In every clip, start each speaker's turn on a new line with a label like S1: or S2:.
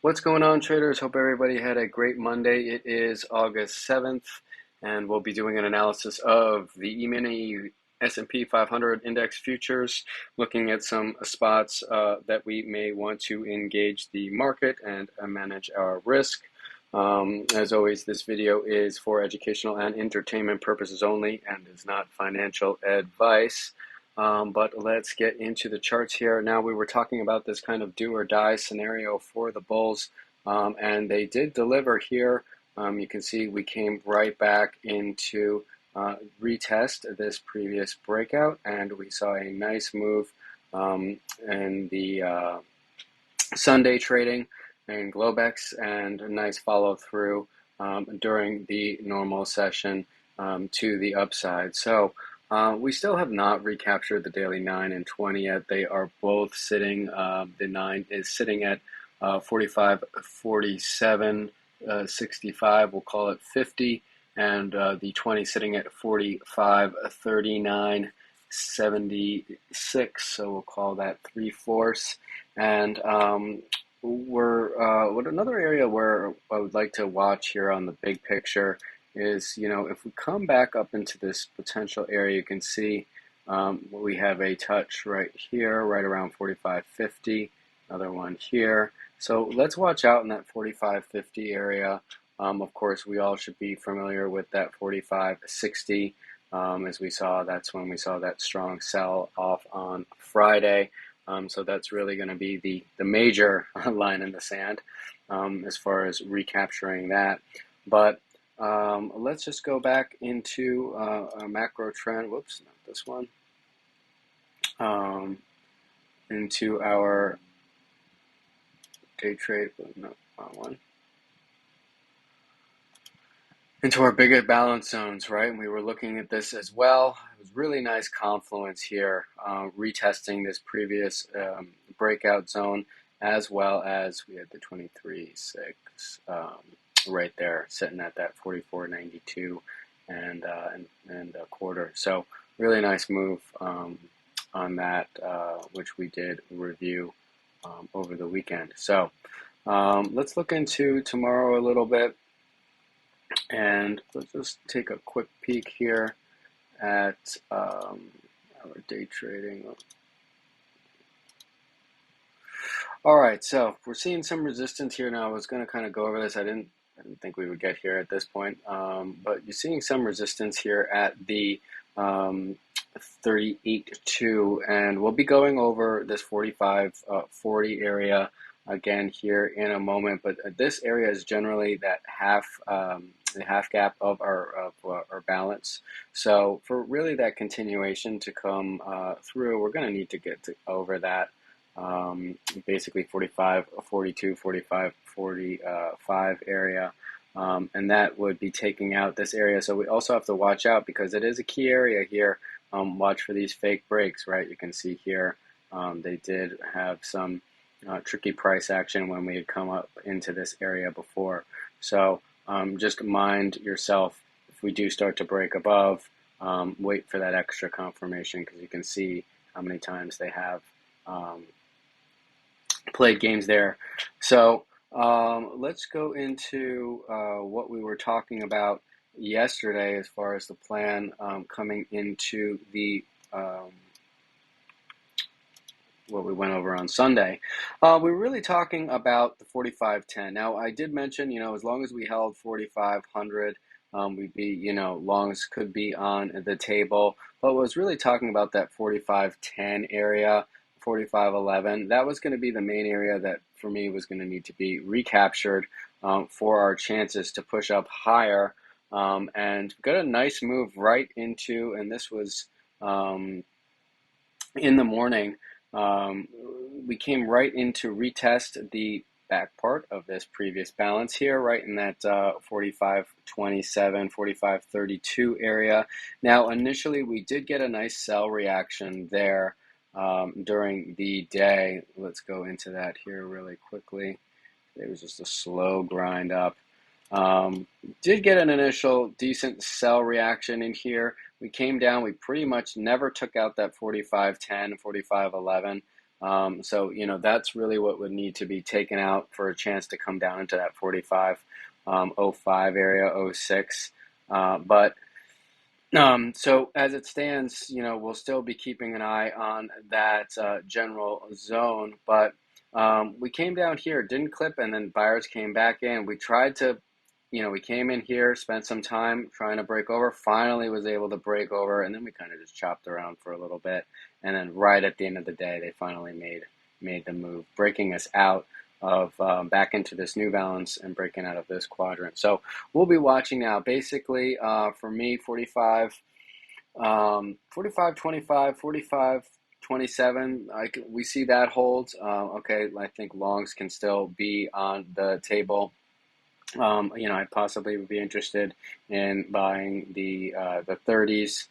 S1: What's going on, traders? Hope everybody had a great Monday. It is August 7th, and we'll be doing an analysis of the E-mini S&P 500 index futures, looking at some spots that we may want to engage the market and manage our risk. As always, this video is for educational and entertainment purposes only and is not financial advice. But let's get into the charts here. Now, we were talking about this kind of do or die scenario for the bulls, and they did deliver here. You can see we came right back into retest this previous breakout, and we saw a nice move in the Sunday trading in Globex, and a nice follow through during the normal session to the upside. So we still have not recaptured the daily 9 and 20 yet. They are both sitting, the 9 is sitting at 45, 47, 65, we'll call it 50, and the 20 sitting at 45, 39, 76, so we'll call that 3/4. And what another area where I would like to watch here on the big picture is, if we come back up into this potential area, you can see we have a touch right here, right around 45.50, another one here. So let's watch out in that 45.50 area. Of course, we all should be familiar with that 45.60. As we saw, that's when we saw that strong sell off on Friday. So that's really going to be the major line in the sand as far as recapturing that. But let's just go back into a macro trend. Whoops, not this one. Into our day trade, no, wrong one. Into our bigger balance zones, right? And we were looking at this as well. It was really nice confluence here, retesting this previous breakout zone, as well as we had the 23.6 right there, sitting at that 44.92 and a quarter. So really nice move on that, which we did review over the weekend. So let's look into tomorrow a little bit. And let's just take a quick peek here at our day trading. All right, so we're seeing some resistance here now. I was going to kind of go over this. I didn't think we would get here at this point, but you're seeing some resistance here at the 38.2, and we'll be going over this 45.40 area again here in a moment. But this area is generally that the half gap of our balance. So for really that continuation to come through, we're going to need to get over that. Basically 45, 42, 45, 45 area. And that would be taking out this area. So we also have to watch out because it is a key area here. Watch for these fake breaks, right? You can see here they did have some tricky price action when we had come up into this area before. So just mind yourself, if we do start to break above, wait for that extra confirmation, because you can see how many times they have played games there. So let's go into what we were talking about yesterday as far as the plan coming into the what we went over on Sunday. We were really talking about the 45.10. Now, I did mention, as long as we held 4,500, we'd be, longs could be on the table. But I was really talking about that 45.10 area, 45.11. That was going to be the main area that, for me, was going to need to be recaptured for our chances to push up higher. And got a nice move right into, and this was in the morning. We came right into retest the back part of this previous balance here, right in that 45.27, 45.32 area. Now, initially, we did get a nice sell reaction there during the day. Let's go into that here really quickly. It was just a slow grind up. Did get an initial decent sell reaction in here. We came down. We pretty much never took out that 45.10, 45.11. So, that's really what would need to be taken out for a chance to come down into that 45.05 area, oh 06. But so as it stands, we'll still be keeping an eye on that general zone, but we came down here, didn't clip, and then buyers came back in. We tried to, we came in here, spent some time trying to break over, finally was able to break over, and then we kind of just chopped around for a little bit, and then right at the end of the day, they finally made the move, breaking us out of back into this new balance and breaking out of this quadrant. So we'll be watching now. Basically, for me, 45, 25, 45, 27. We see that holds. Okay, I think longs can still be on the table. I possibly would be interested in buying the 30s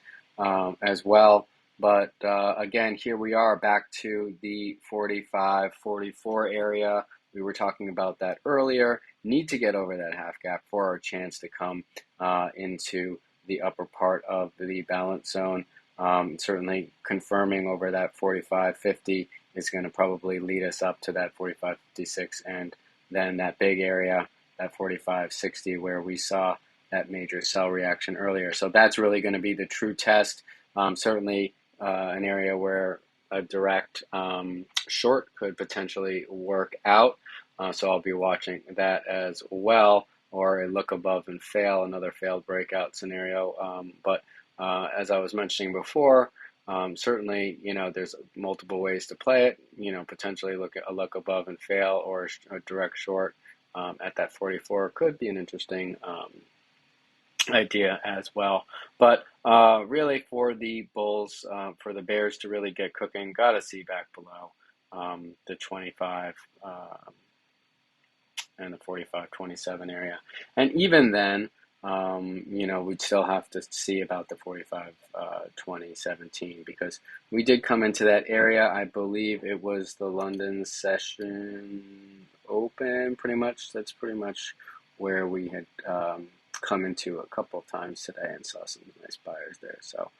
S1: as well. But again, here we are back to the 45, 44 area. We were talking about that earlier. Need to get over that half gap for our chance to come into the upper part of the balance zone. Certainly confirming over that 45.50 is going to probably lead us up to that 45.56 and then that big area, that 45.60 where we saw that major sell reaction earlier. So that's really going to be the true test. Certainly an area where a direct short could potentially work out. So I'll be watching that as well, or a look above and fail, another failed breakout scenario. But as I was mentioning before, certainly, there's multiple ways to play it. Potentially look at a look above and fail, or a direct short at that 44 could be an interesting idea as well. But really, for the bulls, for the bears to really get cooking, gotta see back below the 25 and the 45.27 area. And even then, we'd still have to see about the 45.2017 because we did come into that area. I believe it was the London session open, pretty much. That's pretty much where we had come into a couple of times today and saw some nice buyers there. So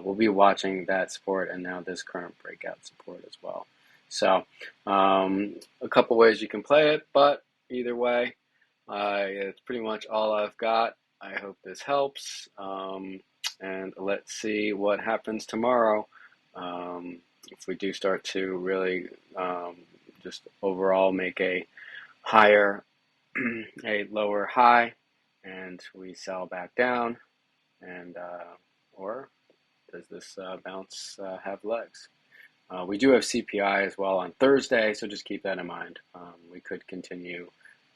S1: we'll be watching that support and now this current breakout support as well. So a couple ways you can play it, but either way, it's pretty much all I've got. I hope this helps, and let's see what happens tomorrow. If we do start to really just overall make a higher, a lower high, and we sell back down, and or does this bounce have legs? We do have CPI as well on Thursday, so just keep that in mind. We could continue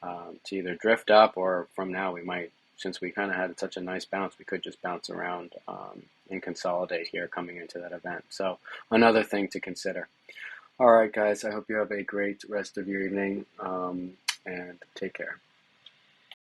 S1: to either drift up, or from now we might, since we kind of had such a nice bounce, we could just bounce around and consolidate here coming into that event. So another thing to consider. All right, guys, I hope you have a great rest of your evening, and take care.